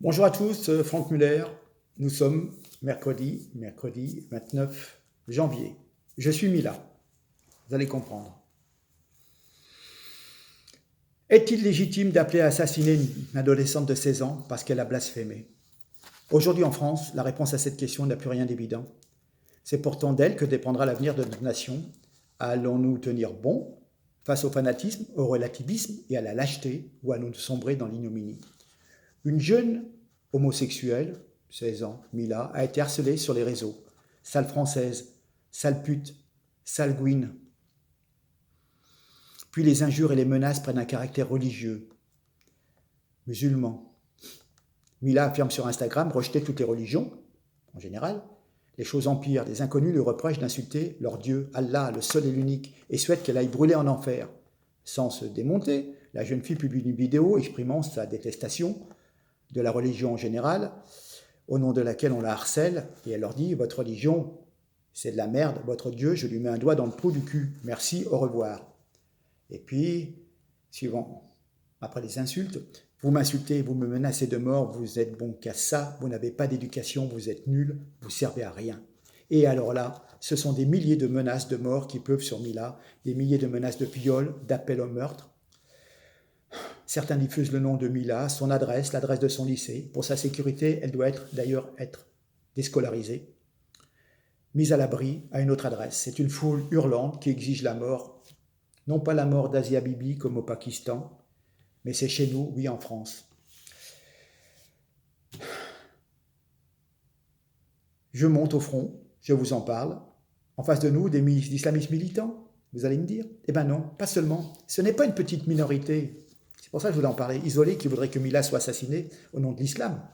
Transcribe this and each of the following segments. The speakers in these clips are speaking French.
Bonjour à tous, Franck Muller. Nous sommes mercredi 29 janvier. Je suis Mila, vous allez comprendre. Est-il légitime d'appeler à assassiner une adolescente de 16 ans parce qu'elle a blasphémé? Aujourd'hui en France, la réponse à cette question n'a plus rien d'évident. C'est pourtant d'elle que dépendra l'avenir de notre nation. Allons-nous tenir bon face au fanatisme, au relativisme et à la lâcheté, ou allons-nous sombrer dans l'ignominie? Une jeune homosexuelle, 16 ans, Mila, a été harcelée sur les réseaux. Sale française, sale pute, sale gouine. Puis les injures et les menaces prennent un caractère religieux, musulman. Mila affirme sur Instagram rejeter toutes les religions, en général. Les choses empirent, des inconnus lui reprochent d'insulter leur Dieu, Allah, le seul et l'unique, et souhaitent qu'elle aille brûler en enfer. Sans se démonter, la jeune fille publie une vidéo exprimant sa détestation de la religion en général, au nom de laquelle on la harcèle, et elle leur dit « Votre religion, c'est de la merde, votre Dieu, je lui mets un doigt dans le trou du cul, merci, au revoir. » Et puis, suivant, après les insultes, « Vous m'insultez, vous me menacez de mort, vous êtes bon qu'à ça, vous n'avez pas d'éducation, vous êtes nul, vous servez à rien. » Et alors là, ce sont des milliers de menaces de mort qui pleuvent sur Mila, des milliers de menaces de viol, d'appels au meurtre. Certains diffusent le nom de Mila, son adresse, l'adresse de son lycée. Pour sa sécurité, elle doit d'ailleurs être déscolarisée, mise à l'abri à une autre adresse. C'est une foule hurlante qui exige la mort. Non pas la mort d'Asia Bibi comme au Pakistan, mais c'est chez nous, oui en France. Je monte au front, je vous en parle. En face de nous, des islamistes militants, vous allez me dire? Eh bien non, pas seulement. Ce n'est pas une petite minorité. C'est pour ça que je voulais en parler, isolée, qui voudrait que Mila soit assassinée au nom de l'islam.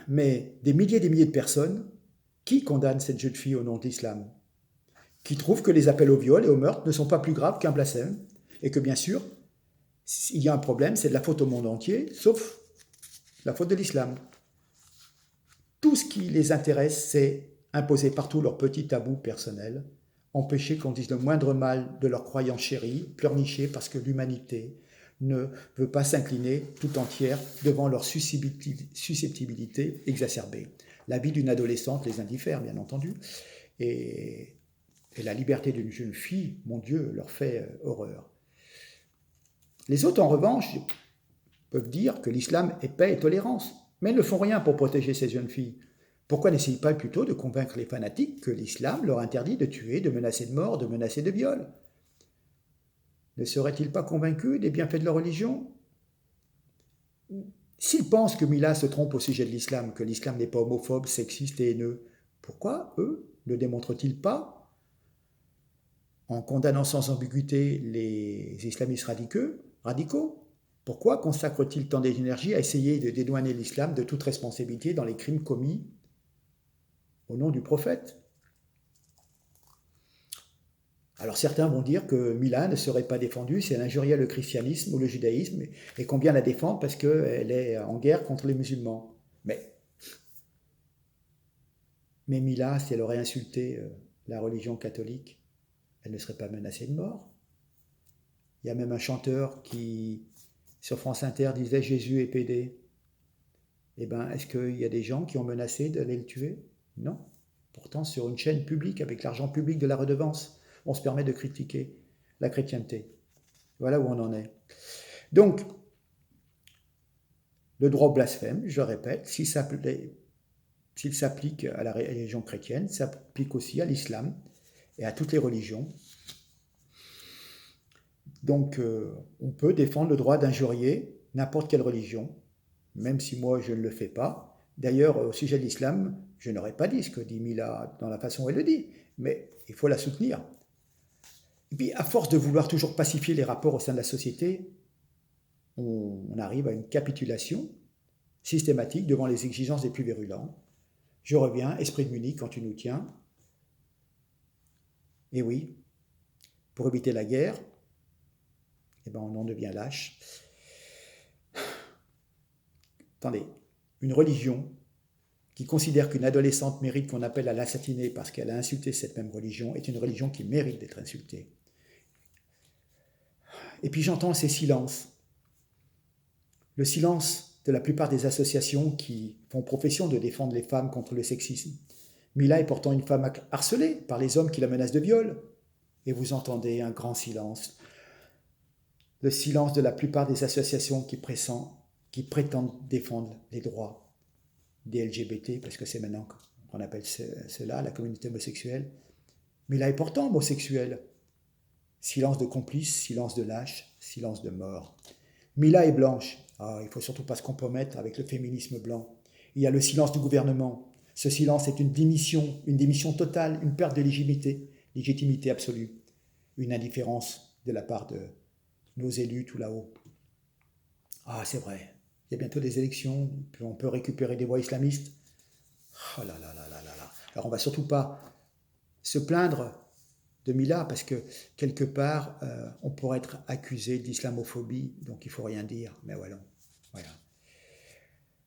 Mais des milliers de personnes qui condamnent cette jeune fille au nom de l'islam, qui trouvent que les appels au viol et au meurtre ne sont pas plus graves qu'un blasphème, et que bien sûr, s'il y a un problème, c'est de la faute au monde entier, sauf la faute de l'islam. Tout ce qui les intéresse, c'est imposer partout leurs petits tabous personnels, empêcher qu'on dise le moindre mal de leurs croyances chéries, pleurnicher parce que l'humanité ne veut pas s'incliner tout entière devant leur susceptibilité exacerbée. La vie d'une adolescente les indiffère, bien entendu, et la liberté d'une jeune fille, mon Dieu, leur fait horreur. Les autres, en revanche, peuvent dire que l'islam est paix et tolérance, mais ils ne font rien pour protéger ces jeunes filles. Pourquoi n'essayent pas plutôt de convaincre les fanatiques que l'islam leur interdit de tuer, de menacer de mort, de menacer de viol? Ne seraient-ils pas convaincus des bienfaits de leur religion? S'ils pensent que Mila se trompe au sujet de l'islam, que l'islam n'est pas homophobe, sexiste et haineux, pourquoi, eux, ne démontrent-ils pas, en condamnant sans ambiguïté les islamistes radicaux, pourquoi consacrent-ils tant d'énergie à essayer de dédouaner l'islam de toute responsabilité dans les crimes commis au nom du prophète? Alors certains vont dire que Mila ne serait pas défendue si elle injuriait le christianisme ou le judaïsme, et qu'on vient la défendre parce qu'elle est en guerre contre les musulmans. Mais Mila, si elle aurait insulté la religion catholique, elle ne serait pas menacée de mort. Il y a même un chanteur qui, sur France Inter, disait Jésus est pédé. Eh bien, est-ce qu'il y a des gens qui ont menacé d'aller le tuer? Non. Pourtant, sur une chaîne publique, avec l'argent public de la redevance, on se permet de critiquer la chrétienté. Voilà où on en est. Donc, le droit au blasphème, je le répète, s'il s'applique à la religion chrétienne, s'applique aussi à l'islam et à toutes les religions. Donc, on peut défendre le droit d'injurier n'importe quelle religion, même si moi je ne le fais pas. D'ailleurs, au sujet de l'islam, je n'aurais pas dit ce que dit Mila dans la façon où elle le dit, mais il faut la soutenir. Et puis, à force de vouloir toujours pacifier les rapports au sein de la société, on arrive à une capitulation systématique devant les exigences des plus virulents. Je reviens, esprit de Munich, quand tu nous tiens. Et oui, pour éviter la guerre, eh ben on en devient lâche. Attendez, une religion qui considère qu'une adolescente mérite qu'on appelle à l'assassiner parce qu'elle a insulté cette même religion est une religion qui mérite d'être insultée. Et puis j'entends ces silences. Le silence de la plupart des associations qui font profession de défendre les femmes contre le sexisme. Mila est pourtant une femme harcelée par les hommes qui la menacent de viol. Et vous entendez un grand silence. Le silence de la plupart des associations qui prétendent défendre les droits des LGBT, parce que c'est maintenant qu'on appelle cela la communauté homosexuelle. Mila est pourtant homosexuelle. Silence de complice, silence de lâche, silence de mort. Mila est blanche. Ah, il ne faut surtout pas se compromettre avec le féminisme blanc. Il y a le silence du gouvernement. Ce silence est une démission totale, une perte de légitimité absolue, une indifférence de la part de nos élus tout là-haut. Ah, c'est vrai, il y a bientôt des élections, puis on peut récupérer des voix islamistes. Oh là là là là là là. Alors on ne va surtout pas se plaindre de Mila, parce que quelque part, on pourrait être accusé d'islamophobie, donc il ne faut rien dire, mais voilà.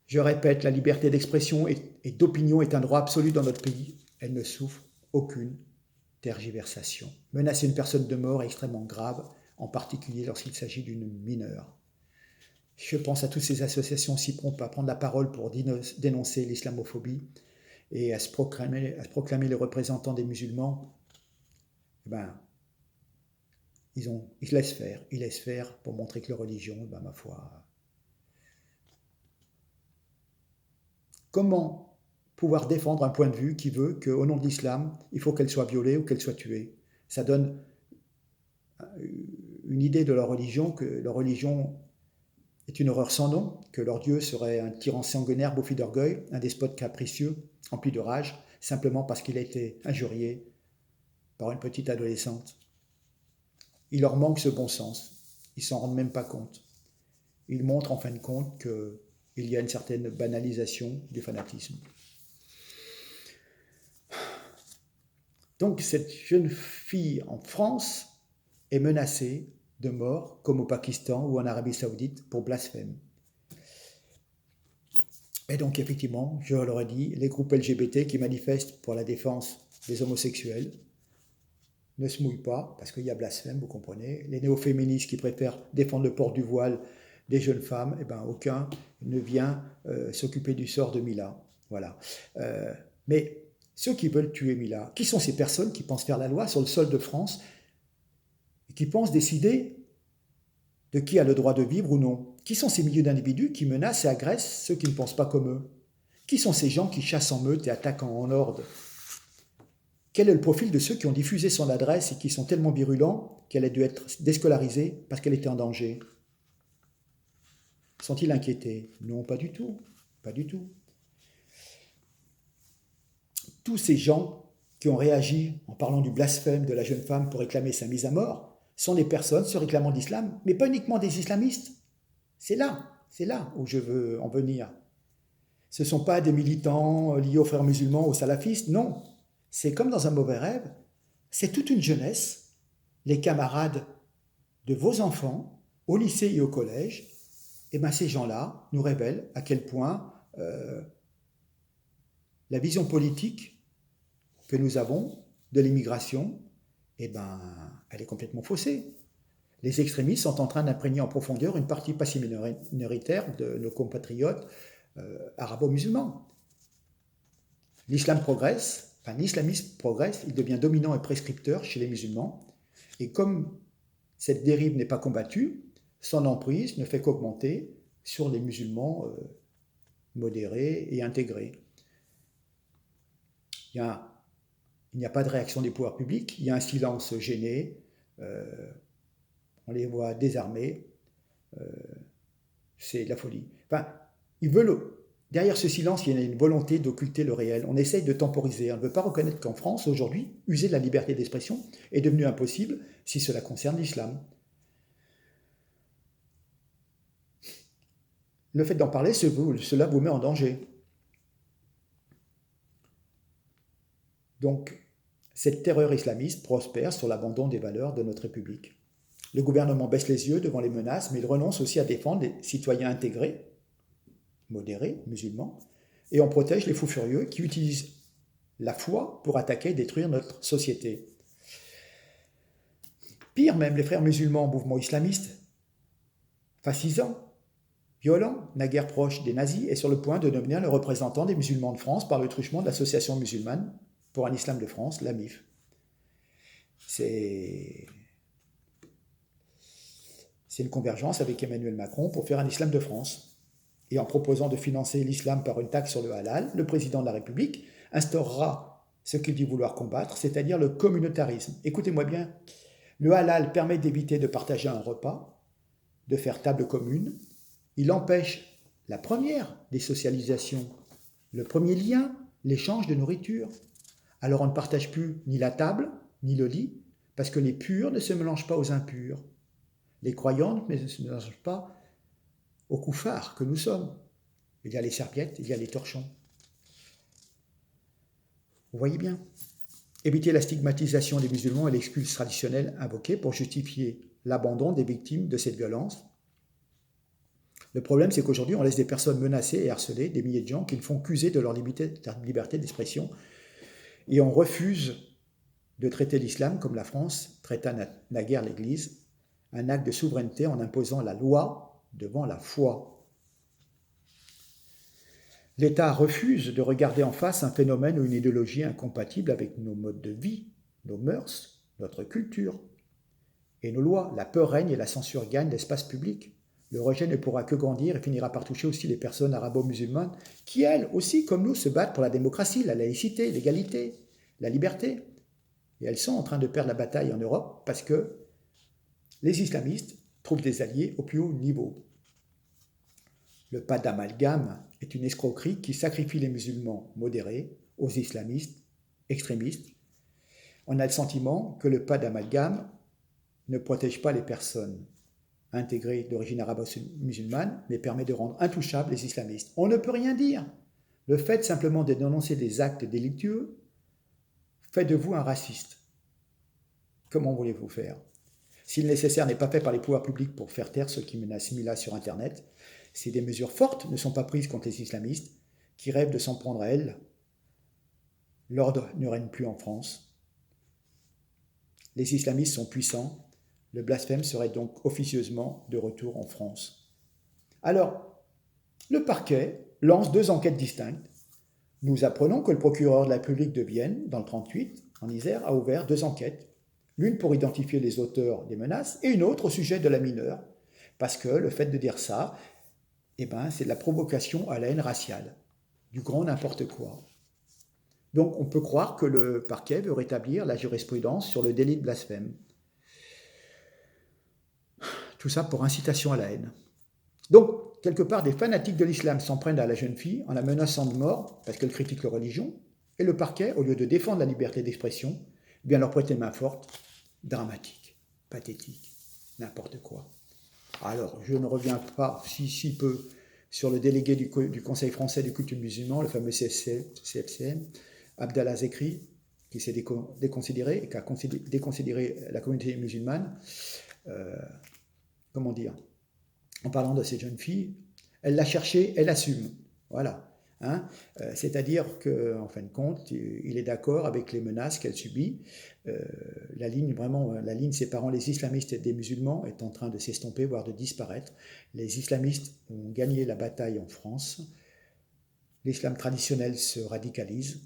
Je répète, la liberté d'expression et d'opinion est un droit absolu dans notre pays. Elle ne souffre aucune tergiversation. Menacer une personne de mort est extrêmement grave, en particulier lorsqu'il s'agit d'une mineure. Je pense à toutes ces associations si promptes à prendre la parole pour dénoncer l'islamophobie et à se proclamer les représentants des musulmans. Ils laissent faire pour montrer que leur religion, ma foi. Comment pouvoir défendre un point de vue qui veut qu'au nom de l'islam, il faut qu'elle soit violée ou qu'elle soit tuée? Ça donne une idée de leur religion, que leur religion est une horreur sans nom, que leur Dieu serait un tyran sanguinaire bouffi d'orgueil, un despote capricieux, empli de rage, simplement parce qu'il a été injurié par une petite adolescente. Il leur manque ce bon sens, ils ne s'en rendent même pas compte. Ils montrent en fin de compte qu'il y a une certaine banalisation du fanatisme. Donc cette jeune fille en France est menacée de mort, comme au Pakistan ou en Arabie Saoudite, pour blasphème. Et donc effectivement, je leur ai dit, les groupes LGBT qui manifestent pour la défense des homosexuels ne se mouillent pas, parce qu'il y a blasphème, vous comprenez. Les néo-féministes qui préfèrent défendre le port du voile des jeunes femmes, aucun ne vient s'occuper du sort de Mila. Voilà. Mais ceux qui veulent tuer Mila, qui sont ces personnes qui pensent faire la loi sur le sol de France et qui pensent décider de qui a le droit de vivre ou non? Qui sont ces milliers d'individus qui menacent et agressent ceux qui ne pensent pas comme eux? Qui sont ces gens qui chassent en meute et attaquent en horde? Quel est le profil de ceux qui ont diffusé son adresse et qui sont tellement virulents qu'elle a dû être déscolarisée parce qu'elle était en danger? Sont-ils inquiétés? Non, pas du tout. Pas du tout. Tous ces gens qui ont réagi en parlant du blasphème de la jeune femme pour réclamer sa mise à mort sont des personnes se réclamant d'islam, mais pas uniquement des islamistes. C'est là où je veux en venir. Ce ne sont pas des militants liés aux frères musulmans, aux salafistes, non. C'est comme dans un mauvais rêve, c'est toute une jeunesse, les camarades de vos enfants, au lycée et au collège. Et ces gens-là nous révèlent à quel point la vision politique que nous avons de l'immigration, elle est complètement faussée. Les extrémistes sont en train d'imprégner en profondeur une partie pas si minoritaire de nos compatriotes arabo-musulmans. L'islamisme progresse, il devient dominant et prescripteur chez les musulmans. Et comme cette dérive n'est pas combattue, son emprise ne fait qu'augmenter sur les musulmans modérés et intégrés. Il n'y a pas de réaction des pouvoirs publics, il y a un silence gêné, on les voit désarmés, c'est de la folie. Derrière ce silence, il y a une volonté d'occulter le réel. On essaye de temporiser. On ne veut pas reconnaître qu'en France, aujourd'hui, user de la liberté d'expression est devenu impossible si cela concerne l'islam. Le fait d'en parler, cela vous met en danger. Donc, cette terreur islamiste prospère sur l'abandon des valeurs de notre République. Le gouvernement baisse les yeux devant les menaces, mais il renonce aussi à défendre les citoyens intégrés, modérés, musulmans, et on protège les fous furieux qui utilisent la foi pour attaquer et détruire notre société. Pire même, les frères musulmans, mouvement islamiste, fascisant, violent, naguère proche des nazis, est sur le point de devenir le représentant des musulmans de France par le truchement de l'Association musulmane pour un islam de France, l'AMIF. C'est une convergence avec Emmanuel Macron pour faire un islam de France. Et en proposant de financer l'islam par une taxe sur le halal, le président de la République instaurera ce qu'il dit vouloir combattre, c'est-à-dire le communautarisme. Écoutez-moi bien, le halal permet d'éviter de partager un repas, de faire table commune. Il empêche la première des socialisations, le premier lien, l'échange de nourriture. Alors on ne partage plus ni la table, ni le lit, parce que les purs ne se mélangent pas aux impurs. Les croyants ne se mélangent pas aux koufars que nous sommes. Il y a les serviettes, il y a les torchons. Vous voyez bien. Éviter la stigmatisation des musulmans et l'excuse traditionnelle invoquée pour justifier l'abandon des victimes de cette violence. Le problème, c'est qu'aujourd'hui, on laisse des personnes menacées et harcelées, des milliers de gens qui ne font qu'user de leur liberté d'expression, et on refuse de traiter l'islam comme la France traita naguère l'Église, un acte de souveraineté en imposant la loi devant la foi. L'État refuse de regarder en face un phénomène ou une idéologie incompatible avec nos modes de vie, nos mœurs, notre culture et nos lois. La peur règne et la censure gagne l'espace public. Le rejet ne pourra que grandir et finira par toucher aussi les personnes arabo-musulmanes qui, elles aussi, comme nous, se battent pour la démocratie, la laïcité, l'égalité, la liberté. Et elles sont en train de perdre la bataille en Europe parce que les islamistes trouvent des alliés au plus haut niveau. Le pas d'amalgame est une escroquerie qui sacrifie les musulmans modérés aux islamistes extrémistes. On a le sentiment que le pas d'amalgame ne protège pas les personnes intégrées d'origine arabo-musulmane, mais permet de rendre intouchables les islamistes. On ne peut rien dire. Le fait simplement de dénoncer des actes délictueux fait de vous un raciste. Comment voulez-vous faire ? Si le nécessaire n'est pas fait par les pouvoirs publics pour faire taire ceux qui menacent Mila sur Internet, si des mesures fortes ne sont pas prises contre les islamistes, qui rêvent de s'en prendre à elles, l'ordre ne règne plus en France. Les islamistes sont puissants, le blasphème serait donc officieusement de retour en France. Alors, le parquet lance 2 enquêtes distinctes. Nous apprenons que le procureur de la République de Vienne, dans le 38, en Isère, a ouvert 2 enquêtes. L'une pour identifier les auteurs des menaces et une autre au sujet de la mineure. Parce que le fait de dire ça, c'est de la provocation à la haine raciale, du grand n'importe quoi. Donc on peut croire que le parquet veut rétablir la jurisprudence sur le délit de blasphème. Tout ça pour incitation à la haine. Donc, quelque part, des fanatiques de l'islam s'en prennent à la jeune fille en la menaçant de mort parce qu'elle critique leur religion, et le parquet, au lieu de défendre la liberté d'expression, vient leur prêter main forte, dramatique, pathétique, n'importe quoi. Alors, je ne reviens pas si peu sur le délégué du Conseil français du culte musulman, le fameux CFCM, Abdallah Zekri, qui s'est déconsidéré et qui a déconsidéré la communauté musulmane. Comment dire ? En parlant de cette jeune fille, elle l'a cherché, elle assume. Voilà. C'est-à-dire qu'en fin de compte, il est d'accord avec les menaces qu'elle subit. La ligne séparant les islamistes des musulmans est en train de s'estomper, voire de disparaître. Les islamistes ont gagné la bataille en France. L'islam traditionnel se radicalise.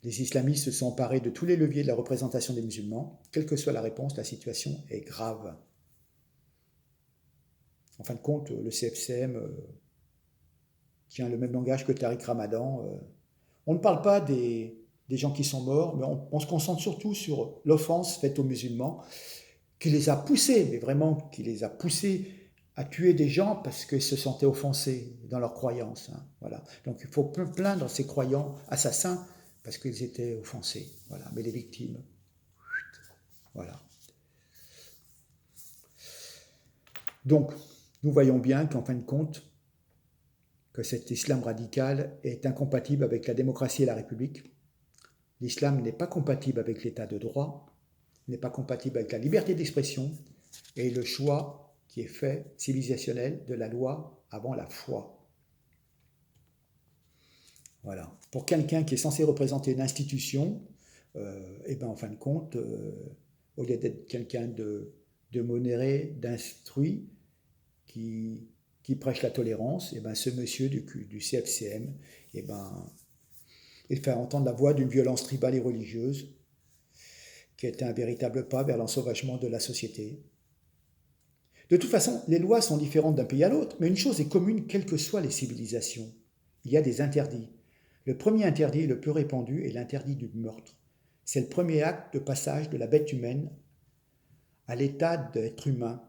Les islamistes se sont emparés de tous les leviers de la représentation des musulmans. Quelle que soit la réponse, la situation est grave. En fin de compte, le CFCM tient le même langage que Tariq Ramadan. On ne parle pas des gens qui sont morts, mais on se concentre surtout sur l'offense faite aux musulmans, qui les a poussés, mais vraiment qui les a poussés à tuer des gens parce qu'ils se sentaient offensés dans leurs croyances. Voilà. Donc il faut plaindre ces croyants assassins parce qu'ils étaient offensés. Voilà. Mais les victimes, voilà. Donc, nous voyons bien qu'en fin de compte, que cet islam radical est incompatible avec la démocratie et la République. L'islam n'est pas compatible avec l'état de droit, n'est pas compatible avec la liberté d'expression et le choix qui est fait, civilisationnel, de la loi avant la foi. Voilà. Pour quelqu'un qui est censé représenter une institution, en fin de compte, au lieu d'être quelqu'un de modéré, d'instruit, qui qui prêche la tolérance, et ben ce monsieur du CFCM, et ben il fait entendre la voix d'une violence tribale et religieuse qui était un véritable pas vers l'ensauvagement de la société. De toute façon, les lois sont différentes d'un pays à l'autre, mais une chose est commune quelles que soient les civilisations. Il y a des interdits. Le premier interdit le plus répandu est l'interdit du meurtre. C'est le premier acte de passage de la bête humaine à l'état d'être humain.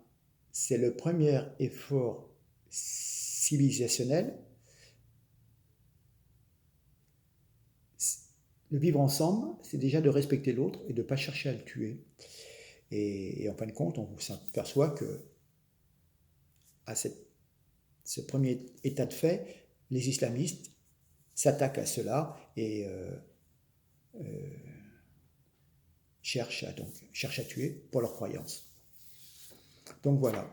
C'est le premier effort civilisationnel. Le vivre ensemble, c'est déjà de respecter l'autre et de ne pas chercher à le tuer. Et en fin de compte, on s'aperçoit que à ce premier état de fait, les islamistes s'attaquent à cela et cherchent à tuer pour leurs croyances. Donc voilà.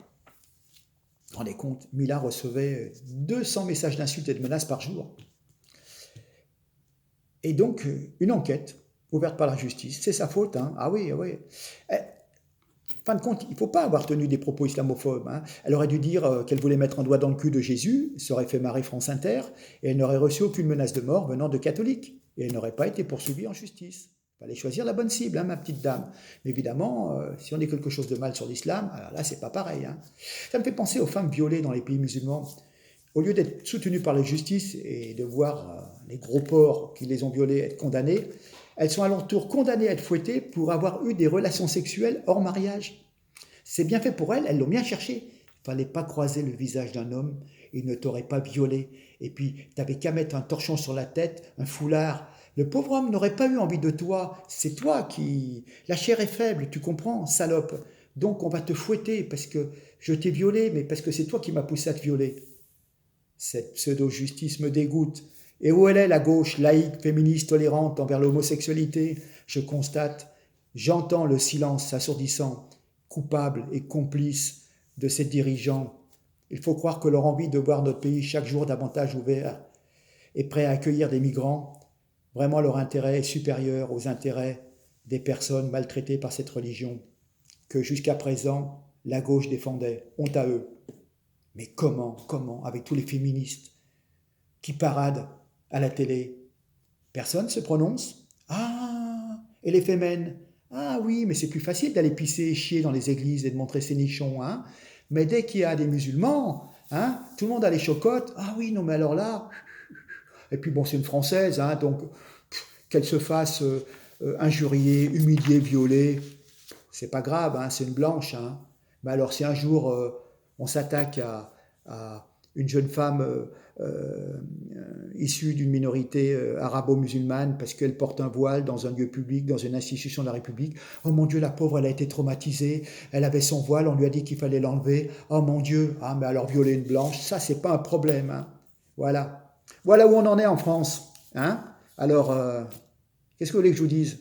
Vous vous rendez compte, Mila recevait 200 messages d'insultes et de menaces par jour. Et donc, une enquête ouverte par la justice, c'est sa faute, hein. Ah oui, ah oui. Fin de compte, il ne faut pas avoir tenu des propos islamophobes, hein. Elle aurait dû dire qu'elle voulait mettre un doigt dans le cul de Jésus, ça aurait fait marrer France Inter, et elle n'aurait reçu aucune menace de mort venant de catholiques. Et elle n'aurait pas été poursuivie en justice. Il fallait choisir la bonne cible, hein, ma petite dame. Mais évidemment, si on dit quelque chose de mal sur l'islam, alors là, c'est pas pareil, hein. Ça me fait penser aux femmes violées dans les pays musulmans. Au lieu d'être soutenues par la justice et de voir les gros porcs qui les ont violées être condamnés, elles sont à leur tour condamnées à être fouettées pour avoir eu des relations sexuelles hors mariage. C'est bien fait pour elles l'ont bien cherché. Il ne fallait pas croiser le visage d'un homme, il ne t'aurait pas violé. Et puis, tu n'avais qu'à mettre un torchon sur la tête, un foulard. Le pauvre homme n'aurait pas eu envie de toi. C'est toi qui... La chair est faible, tu comprends, salope. Donc, on va te fouetter parce que je t'ai violé, mais parce que c'est toi qui m'as poussé à te violer. Cette pseudo-justice me dégoûte. Et où elle est, la gauche, laïque, féministe, tolérante envers l'homosexualité? Je constate, j'entends le silence assourdissant, coupable et complice de ces dirigeants. Il faut croire que leur envie de voir notre pays chaque jour davantage ouvert et prêt à accueillir des migrants, vraiment leur intérêt est supérieur aux intérêts des personnes maltraitées par cette religion, que jusqu'à présent, la gauche défendait. Honte à eux. Mais comment, avec tous les féministes qui paradent à la télé? Personne se prononce? Ah, et les fémènes? Ah oui, mais c'est plus facile d'aller pisser et chier dans les églises et de montrer ses nichons, hein. Mais dès qu'il y a des musulmans, hein, tout le monde a les chocottes. Ah oui, non mais alors là... Et puis bon, c'est une Française, hein, donc qu'elle se fasse injurier, humilier, violer, c'est pas grave, hein, c'est une blanche, hein. Mais alors si un jour on s'attaque à une jeune femme issue d'une minorité arabo-musulmane parce qu'elle porte un voile dans un lieu public, dans une institution de la République, oh mon Dieu, la pauvre, elle a été traumatisée, elle avait son voile, on lui a dit qu'il fallait l'enlever, oh mon Dieu, ah mais alors violer une blanche, ça c'est pas un problème, hein. Voilà. Voilà où on en est en France, hein. Alors, qu'est-ce que vous voulez que je vous dise?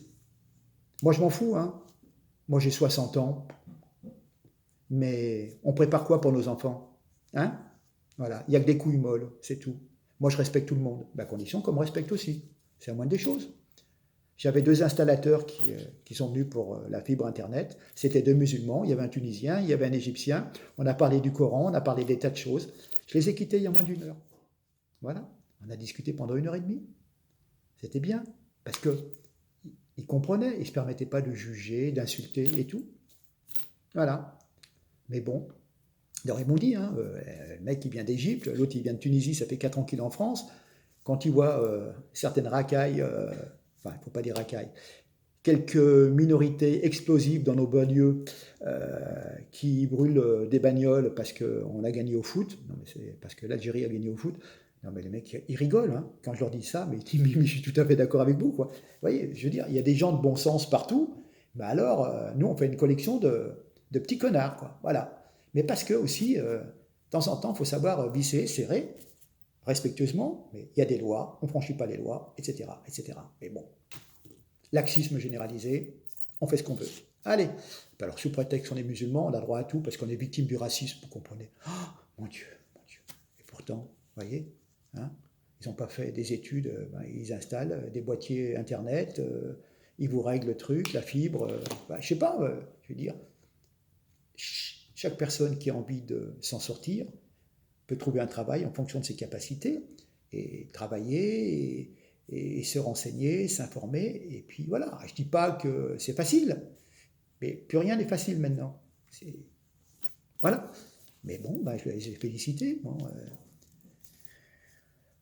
Moi je m'en fous, hein. Moi j'ai 60 ans, mais on prépare quoi pour nos enfants, hein? Voilà, il n'y a que des couilles molles, c'est tout. Moi, je respecte tout le monde, à condition qu'on me respecte aussi. C'est la moindre des choses. J'avais 2 installateurs qui sont venus pour la fibre Internet. C'était 2 musulmans, il y avait un Tunisien, il y avait un Égyptien. On a parlé du Coran, on a parlé des tas de choses. Je les ai quittés il y a moins d'1 heure. Voilà, on a discuté pendant 1 heure et demie. C'était bien, parce qu'ils comprenaient, ils ne se permettaient pas de juger, d'insulter et tout. Voilà. Mais bon, alors ils m'ont dit, hein, le mec il vient d'Égypte, l'autre il vient de Tunisie, ça fait 4 ans qu'il est en France. Quand il voit certaines racailles, enfin il ne faut pas dire racailles, quelques minorités explosives dans nos banlieues qui brûlent des bagnoles parce qu'on a gagné au foot, non mais c'est parce que l'Algérie a gagné au foot. Non mais les mecs ils rigolent hein, quand je leur dis ça, mais ils disent mais je suis tout à fait d'accord avec vous, quoi. Vous voyez, je veux dire, il y a des gens de bon sens partout, mais alors nous on fait une collection de petits connards, quoi. Voilà. Mais parce que aussi, de temps en temps, il faut savoir visser, serrer, respectueusement, mais il y a des lois, on ne franchit pas les lois, etc., etc. Mais bon, laxisme généralisé, on fait ce qu'on veut. Allez, alors sous prétexte qu'on est musulman, on a droit à tout parce qu'on est victime du racisme, vous comprenez. Oh, mon Dieu, mon Dieu. Et pourtant, vous voyez, hein, ils n'ont pas fait des études, ils installent des boîtiers Internet, ils vous règlent le truc, la fibre, je ne sais pas, je veux dire, chaque personne qui a envie de s'en sortir peut trouver un travail en fonction de ses capacités, et travailler, et se renseigner, s'informer, et puis voilà. Je ne dis pas que c'est facile, mais plus rien n'est facile maintenant. Voilà. Mais bon, bah, je vais les féliciter. Bon,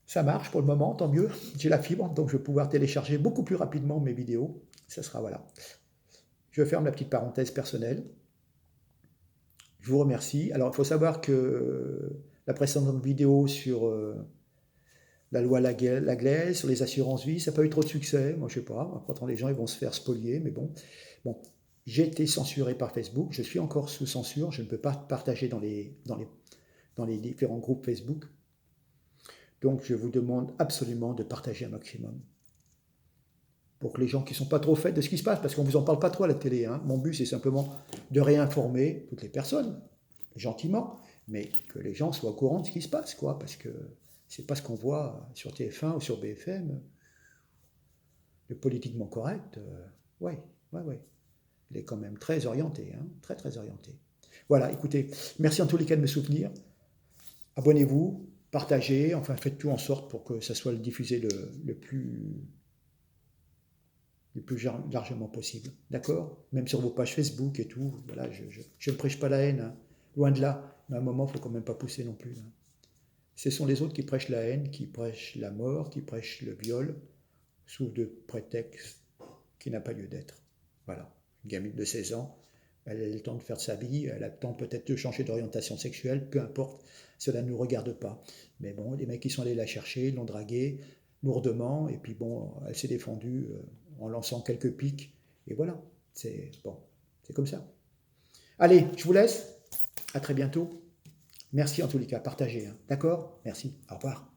ça marche pour le moment, tant mieux. J'ai la fibre, donc je vais pouvoir télécharger beaucoup plus rapidement mes vidéos. Ça sera, voilà. Je ferme la petite parenthèse personnelle. Je vous remercie. Alors, il faut savoir que la précédente vidéo sur la loi Laglaise, sur les assurances vie, ça n'a pas eu trop de succès. Moi, je ne sais pas. Pourtant, les gens ils vont se faire spolier, mais bon. Bon, j'ai été censuré par Facebook. Je suis encore sous censure. Je ne peux pas partager dans les différents groupes Facebook. Donc, je vous demande absolument de partager un maximum. Pour que les gens qui ne sont pas trop faits de ce qui se passe, parce qu'on ne vous en parle pas trop à la télé. Hein. Mon but, c'est simplement de réinformer toutes les personnes, gentiment, mais que les gens soient au courant de ce qui se passe, quoi, parce que c'est pas ce qu'on voit sur TF1 ou sur BFM. Le politiquement correct, ouais. Il est quand même très orienté, hein, très très orienté. Voilà, écoutez, merci en tous les cas de me soutenir. Abonnez-vous, partagez, enfin faites tout en sorte pour que ça soit diffusé le plus largement possible. D'accord? Même sur vos pages Facebook et tout. Voilà, je ne prêche pas la haine, hein, loin de là. Mais à un moment, il ne faut quand même pas pousser non plus. Hein. Ce sont les autres qui prêchent la haine, qui prêchent la mort, qui prêchent le viol, sous de prétextes qui n'a pas lieu d'être. Voilà. Une gamine de 16 ans, elle a le temps de faire sa vie, elle a le temps peut-être de changer d'orientation sexuelle, peu importe, cela ne nous regarde pas. Mais bon, les mecs qui sont allés la chercher, l'ont draguée lourdement, et puis bon, elle s'est défendue en lançant quelques pics, et voilà, c'est bon, c'est comme ça. Allez, je vous laisse, à très bientôt. Merci en tous les cas, partagez, hein. D'accord? Merci, au revoir.